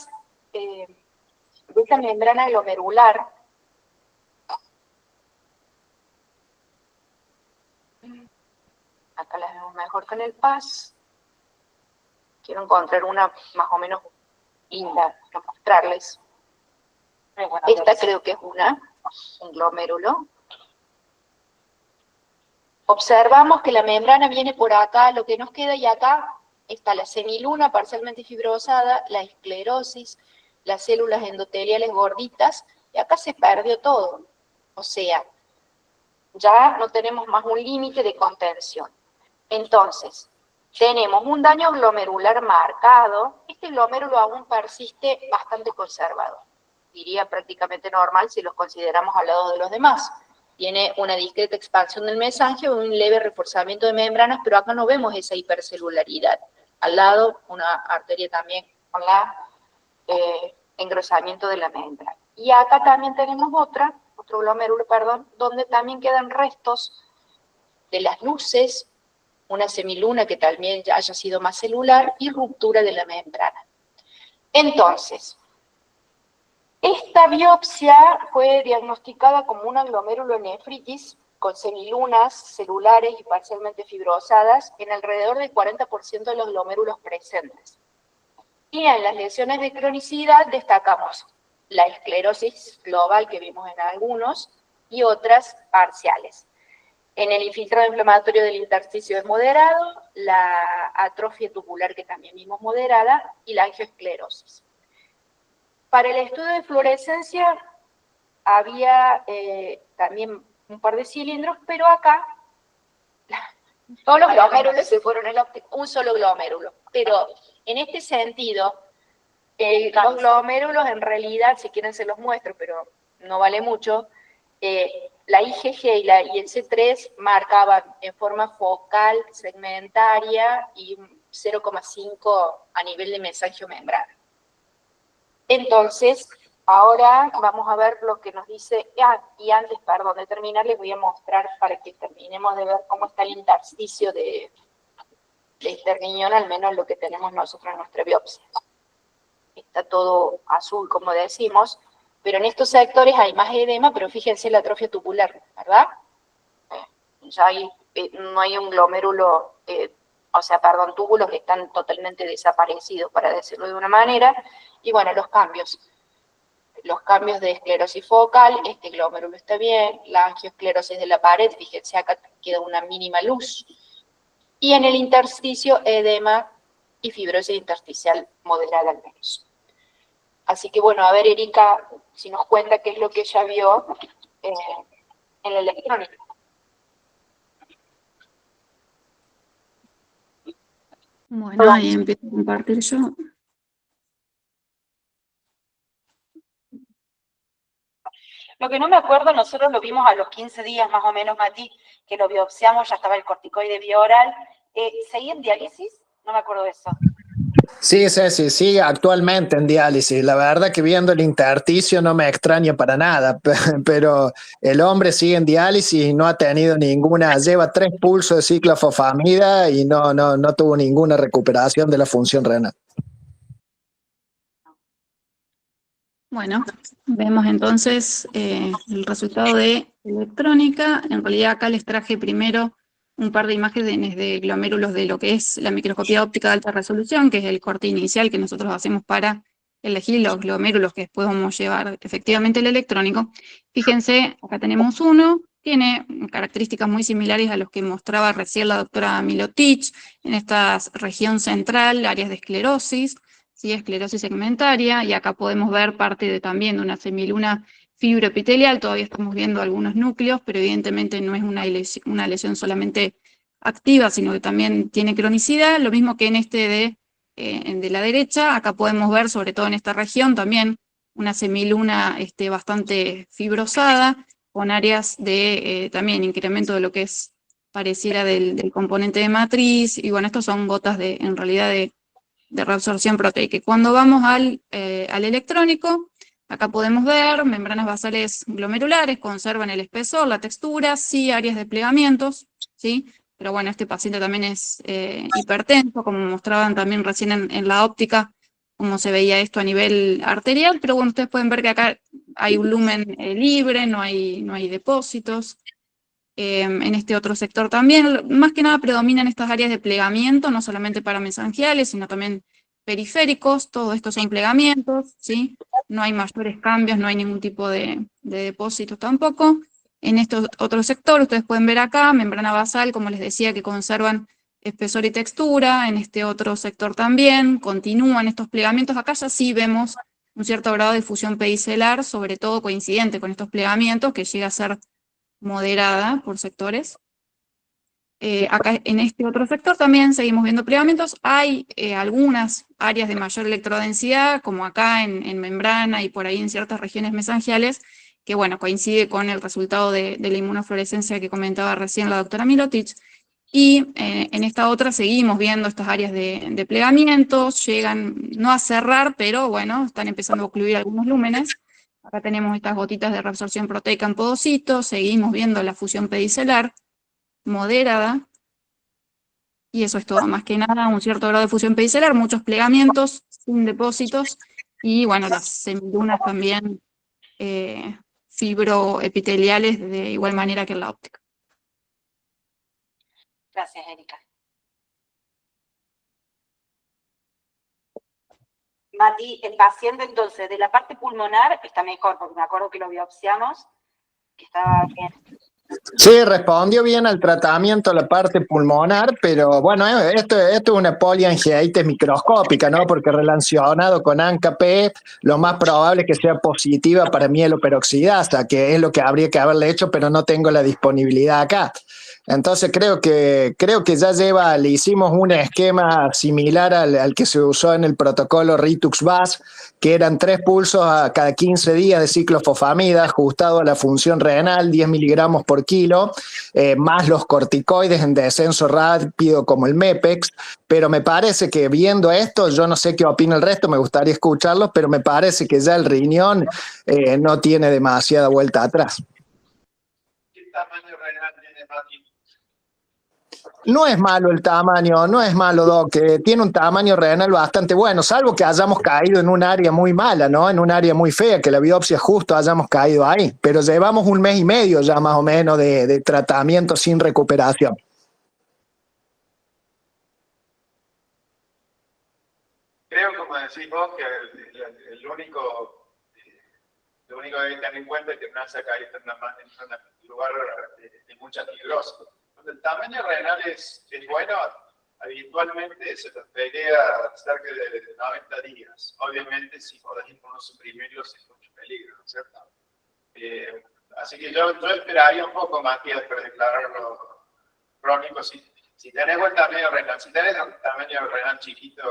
membrana glomerular. Acá las vemos mejor con el PAS. Quiero encontrar una más o menos linda para mostrarles. Esta creo que es un glomérulo. Observamos que la membrana viene por acá, lo que nos queda, y acá está la semiluna parcialmente fibrosada, la esclerosis, las células endoteliales gorditas, y acá se perdió todo. O sea, ya no tenemos más un límite de contención. Entonces, tenemos un daño glomerular marcado. Este glomérulo aún persiste bastante conservado. Diría prácticamente normal si los consideramos al lado de los demás. Tiene una discreta expansión del mesangio, un leve reforzamiento de membranas, pero acá no vemos esa hipercelularidad. Al lado, una arteria también con engrosamiento de la membrana. Y acá también tenemos otro glomérulo, donde también quedan restos de las luces, una semiluna que también ya haya sido más celular y ruptura de la membrana. Entonces, esta biopsia fue diagnosticada como una glomerulonefritis con semilunas celulares y parcialmente fibrosadas en alrededor del 40% de los glomérulos presentes. Y en las lesiones de cronicidad destacamos la esclerosis global que vimos en algunos y otras parciales. En el infiltrado inflamatorio del intersticio es moderado, la atrofia tubular que también vimos moderada y la angioesclerosis. Para el estudio de fluorescencia había también un par de cilindros, pero acá todos los glomérulos se fueron en óptico, un solo glomérulo. Pero en este sentido, Los glomérulos, en realidad, si quieren se los muestro, pero no vale mucho. La IgG y el C3 marcaban en forma focal, segmentaria y 0,5 a nivel de mesangio-membrana. Entonces, ahora vamos a ver lo que nos dice, y antes, perdón, de terminar, les voy a mostrar para que terminemos de ver cómo está el intersticio de este riñón, al menos lo que tenemos nosotros en nuestra biopsia. Está todo azul, como decimos, pero en estos sectores hay más edema, pero fíjense la atrofia tubular, ¿verdad? Ya no hay un glomérulo, túbulos que están totalmente desaparecidos, para decirlo de una manera, y bueno, los cambios de esclerosis focal, este glomérulo está bien, la angioesclerosis de la pared, fíjense acá queda una mínima luz, y en el intersticio edema y fibrosis intersticial moderada al menos. Así que bueno, a ver Erika, si nos cuenta qué es lo que ella vio en la electrónica. Bueno, ahí empiezo a compartir yo. Lo que no me acuerdo, nosotros lo vimos a los 15 días más o menos, Mati, que lo biopsiamos, ya estaba el corticoide vía oral. ¿Seguía en diálisis? No me acuerdo de eso. Sí, Ceci, sí, actualmente en diálisis. La verdad que viendo el intersticio no me extraña para nada, pero el hombre sigue en diálisis y no ha tenido ninguna, lleva 3 pulsos de ciclofosfamida y no tuvo ninguna recuperación de la función renal. Bueno, vemos entonces el resultado de electrónica. En realidad acá les traje primero un par de imágenes de glomérulos de lo que es la microscopía óptica de alta resolución, que es el corte inicial que nosotros hacemos para elegir los glomérulos que después vamos a llevar efectivamente el electrónico. Fíjense, acá tenemos uno, tiene características muy similares a los que mostraba recién la doctora Milotich, en esta región central, áreas de esclerosis, ¿sí? Esclerosis segmentaria, y acá podemos ver parte también de una semiluna fibroepitelial. Todavía estamos viendo algunos núcleos, pero evidentemente no es una lesión solamente activa, sino que también tiene cronicidad, lo mismo que en este de la derecha. Acá podemos ver, sobre todo en esta región, también una semiluna bastante fibrosada, con áreas de también incremento de lo que es pareciera del componente de matriz, y bueno, estos son gotas en realidad de reabsorción proteica. Cuando vamos al electrónico, acá podemos ver membranas basales glomerulares, conservan el espesor, la textura, sí áreas de plegamientos, ¿sí? Pero bueno, este paciente también es hipertenso, como mostraban también recién en la óptica, cómo se veía esto a nivel arterial, pero bueno, ustedes pueden ver que acá hay un lumen libre, no hay depósitos. En este otro sector también, más que nada predominan estas áreas de plegamiento, no solamente paramesangiales, sino también periféricos. Todo esto son plegamientos, ¿sí? No hay mayores cambios, no hay ningún tipo de depósitos tampoco. En este otro sector, ustedes pueden ver acá, membrana basal, como les decía, que conservan espesor y textura. En este otro sector también continúan estos plegamientos. Acá ya sí vemos un cierto grado de fusión pedicelar, sobre todo coincidente con estos plegamientos, que llega a ser moderada por sectores. Acá en este otro sector también seguimos viendo plegamientos. Hay algunas áreas de mayor electrodensidad, como acá en membrana y por ahí en ciertas regiones mesangiales, que bueno, coincide con el resultado de la inmunofluorescencia que comentaba recién la doctora Milotich. Y en esta otra seguimos viendo estas áreas de plegamientos, llegan no a cerrar, pero bueno, están empezando a ocluir algunos lúmenes. Acá tenemos estas gotitas de reabsorción proteica en podocitos, seguimos viendo la fusión pedicelar moderada, y eso es todo, más que nada un cierto grado de fusión pedicelar, muchos plegamientos sin depósitos, y bueno, las semilunas también fibroepiteliales de igual manera que en la óptica. Gracias, Erika. Mati, el paciente entonces de la parte pulmonar está mejor, porque me acuerdo que lo biopsiamos, que estaba bien. Sí, respondió bien al tratamiento la parte pulmonar, pero bueno, esto es una poliangiitis microscópica, ¿no? Porque relacionado con ANCA-P, lo más probable es que sea positiva para mieloperoxidasa, que es lo que habría que haberle hecho, pero no tengo la disponibilidad acá. Entonces creo que le hicimos un esquema similar al que se usó en el protocolo Ritux-VAS, que eran 3 pulsos a cada 15 días de ciclofosfamida, ajustado a la función renal, 10 miligramos por kilo, más los corticoides en descenso rápido como el MEPEX, pero me parece que viendo esto, yo no sé qué opina el resto, me gustaría escucharlos, pero me parece que ya el riñón no tiene demasiada vuelta atrás. ¿Qué tamaño renal tiene Mati? No es malo el tamaño, no es malo, Doc, tiene un tamaño renal bastante bueno, salvo que hayamos caído en un área muy mala, ¿no? En un área muy fea, que la biopsia justo hayamos caído ahí, pero llevamos 1 mes y medio ya más o menos de tratamiento sin recuperación. Creo, como decís vos, que lo único que hay que tener en cuenta es que no se ha caído en un lugar de mucha fibrosis. Cuando el tamaño renal es bueno, habitualmente se trataría cerca de 90 días. Obviamente, si podés inmunosuprimirlos es mucho peligro, ¿no es cierto? Así que yo esperaría un poco, Matías, para declararlo crónico. Si tenés buen tamaño renal, si tenés un tamaño renal chiquito,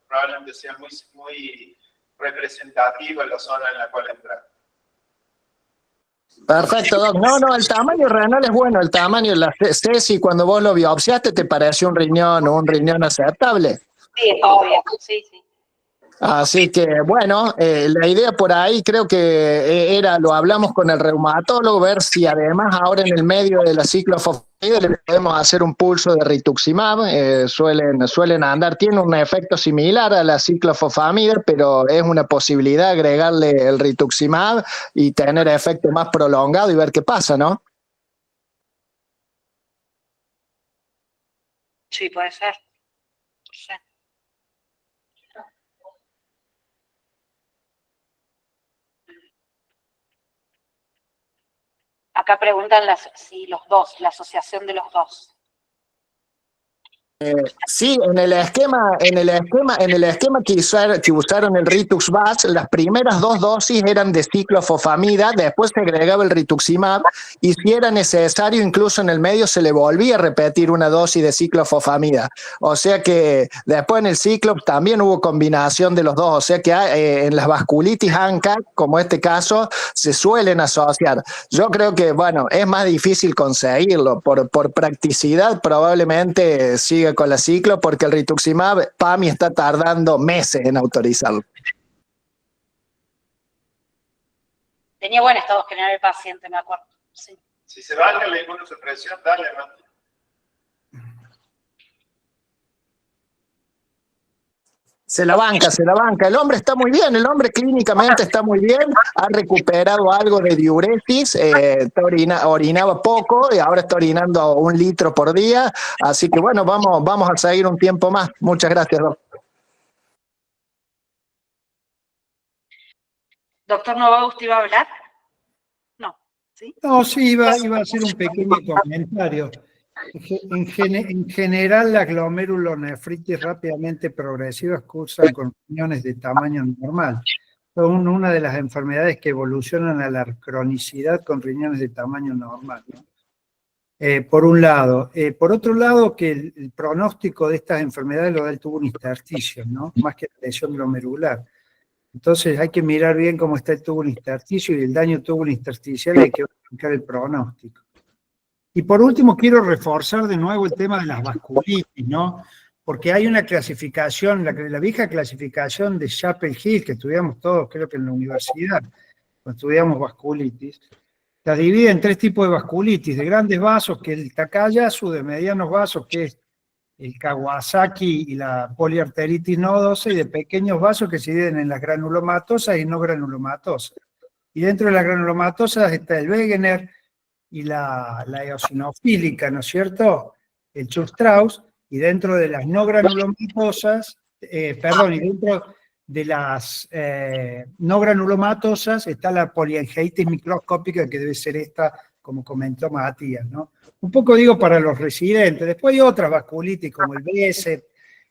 probablemente sea muy representativo en la zona en la cual entrar. Perfecto, Doc. No, el tamaño renal es bueno, el tamaño, la Ceci, cuando vos lo biopsiaste, ¿te pareció un riñón aceptable? Sí, obvio, sí. Así que, bueno, la idea por ahí creo que lo hablamos con el reumatólogo, ver si además ahora en el medio de la ciclofosfamida le podemos hacer un pulso de rituximab, suelen andar, tiene un efecto similar a la ciclofosfamida, pero es una posibilidad agregarle el rituximab y tener efecto más prolongado y ver qué pasa, ¿no? Sí, puede ser. Sí. Acá preguntan si los dos, la asociación de los dos. Sí, en el esquema que usaron el Ritux-VAS, las primeras 2 dosis eran de ciclofosfamida, después se agregaba el rituximab y si era necesario, incluso en el medio se le volvía a repetir una dosis de ciclofosfamida. O sea que después en el ciclo también hubo combinación de los dos. O sea que en las vasculitis ANCA, como este caso, se suelen asociar. Yo creo que, bueno, es más difícil conseguirlo. Por practicidad probablemente siga con la ciclo, porque el rituximab, PAMI está tardando meses en autorizarlo. Tenía buen estado general el paciente, me acuerdo. Sí. Si se baja la inmunosupresión, dale, Mati. Se la banca. El hombre está muy bien, el hombre clínicamente está muy bien, ha recuperado algo de diuresis, orinaba poco y ahora está orinando 1 litro por día, así que bueno, vamos a seguir un tiempo más. Muchas gracias, doctor. Doctor Novado, ¿usted iba a hablar? No, ¿sí? No, sí, iba a hacer un pequeño comentario. En general, la glomerulonefritis rápidamente progresivas cursan con riñones de tamaño normal. Son una de las enfermedades que evolucionan a la cronicidad con riñones de tamaño normal, ¿no? Por un lado. Por otro lado, que el pronóstico de estas enfermedades lo da el tubo intersticio, ¿no? Más que la lesión glomerular. Entonces hay que mirar bien cómo está el tubo intersticio y el daño tubo intersticial hay que verificar el pronóstico. Y por último, quiero reforzar de nuevo el tema de las vasculitis, ¿no? Porque hay una clasificación, la vieja clasificación de Chapel-Hill, que estudiamos todos, creo que en la universidad, cuando estudiamos vasculitis, la divide en 3 tipos de vasculitis: de grandes vasos, que es el Takayasu; de medianos vasos, que es el Kawasaki y la poliarteritis nodosa; y de pequeños vasos, que se dividen en las granulomatosas y no granulomatosas. Y dentro de las granulomatosas está el Wegener y la eosinofílica, ¿no es cierto? El Church-Strauss. Y dentro de las no granulomatosas, y dentro de las no granulomatosas está la poliangiitis microscópica, que debe ser esta como comentó Matías, ¿no? Un poco digo para los residentes. Después hay otras vasculitis como el BESET,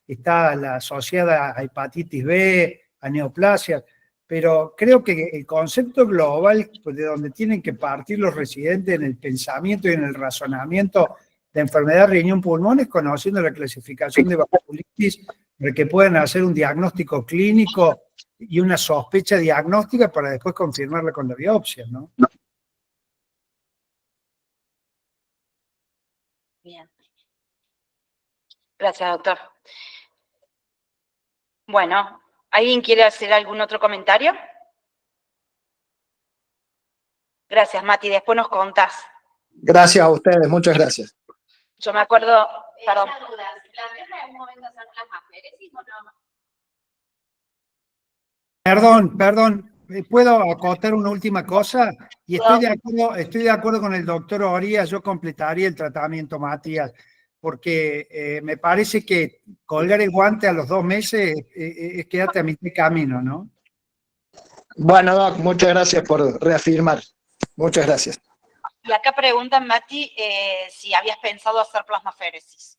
está la asociada a hepatitis B, a neoplasia, pero creo que el concepto global de donde tienen que partir los residentes en el pensamiento y en el razonamiento de enfermedad riñón-pulmón es conociendo la clasificación de vasculitis, para que puedan hacer un diagnóstico clínico y una sospecha diagnóstica para después confirmarla con la biopsia, ¿no? Bien. Gracias, doctor. Bueno, ¿alguien quiere hacer algún otro comentario? Gracias, Mati. Después nos contás. Gracias a ustedes, muchas gracias. Yo me acuerdo, perdón. Perdón, ¿puedo acotar una última cosa? Y estoy de acuerdo con el doctor Orías, yo completaría el tratamiento, Matías, porque me parece que colgar el guante a los 2 meses es quedarte a mitad de camino, ¿no? Bueno, Doc, muchas gracias por reafirmar. Muchas gracias. Y acá preguntan, Mati, si habías pensado hacer plasmaféresis.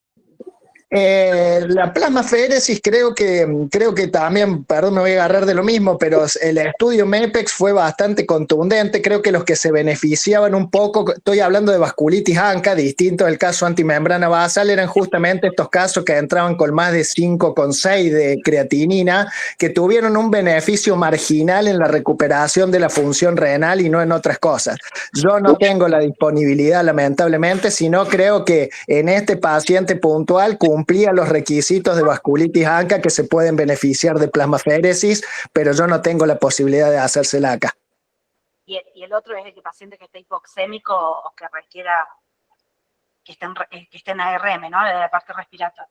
La plasmaféresis creo que también, perdón, me voy a agarrar de lo mismo, pero el estudio MEPEX fue bastante contundente. Creo que los que se beneficiaban un poco, estoy hablando de vasculitis ANCA, distinto del caso antimembrana basal, eran justamente estos casos que entraban con más de 5,6 de creatinina, que tuvieron un beneficio marginal en la recuperación de la función renal y no en otras cosas. Yo no tengo la disponibilidad, lamentablemente, sino creo que en este paciente puntual cumplía los requisitos de vasculitis ANCA que se pueden beneficiar de plasmaféresis, pero yo no tengo la posibilidad de hacérsela acá. Y el otro es el paciente que esté hipoxémico o que requiera que esté en ARM, ¿no? De la parte respiratoria.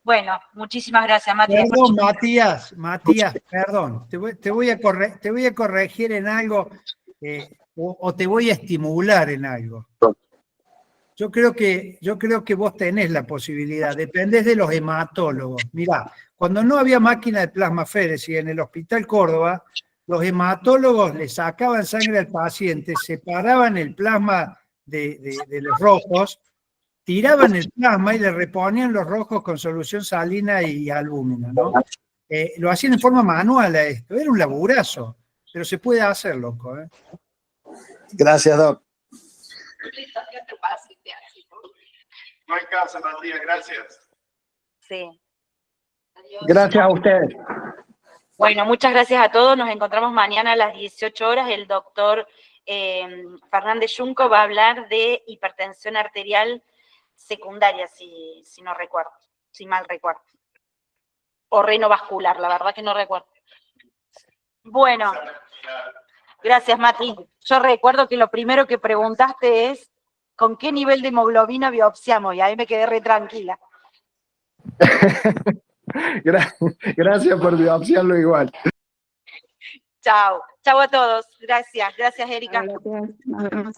Bueno, muchísimas gracias, Mati. Perdón, Matías, perdón. Te voy a corregir en algo o te voy a estimular en algo. Yo creo que vos tenés la posibilidad, dependés de los hematólogos. Mirá, cuando no había máquina de plasmaféresis en el Hospital Córdoba, los hematólogos le sacaban sangre al paciente, separaban el plasma de los rojos, tiraban el plasma y le reponían los rojos con solución salina y albúmina, ¿no? Lo hacían en forma manual a esto, era un laburazo, pero se puede hacer, loco, ¿eh? Gracias, Doc. No hay caso, Matías, gracias. Sí. Gracias a ustedes. Bueno, muchas gracias a todos. Nos encontramos mañana a las 18 horas. El doctor Fernández Junco va a hablar de hipertensión arterial secundaria, si no recuerdo, si mal recuerdo. O renovascular, la verdad que no recuerdo. Bueno, gracias, Mati. Yo recuerdo que lo primero que preguntaste es ¿con qué nivel de hemoglobina biopsiamos? Y ahí me quedé re tranquila. Gracias por biopsiarlo igual. Chao. Chao a todos. Gracias. Gracias, Erika. Gracias. Nos vemos.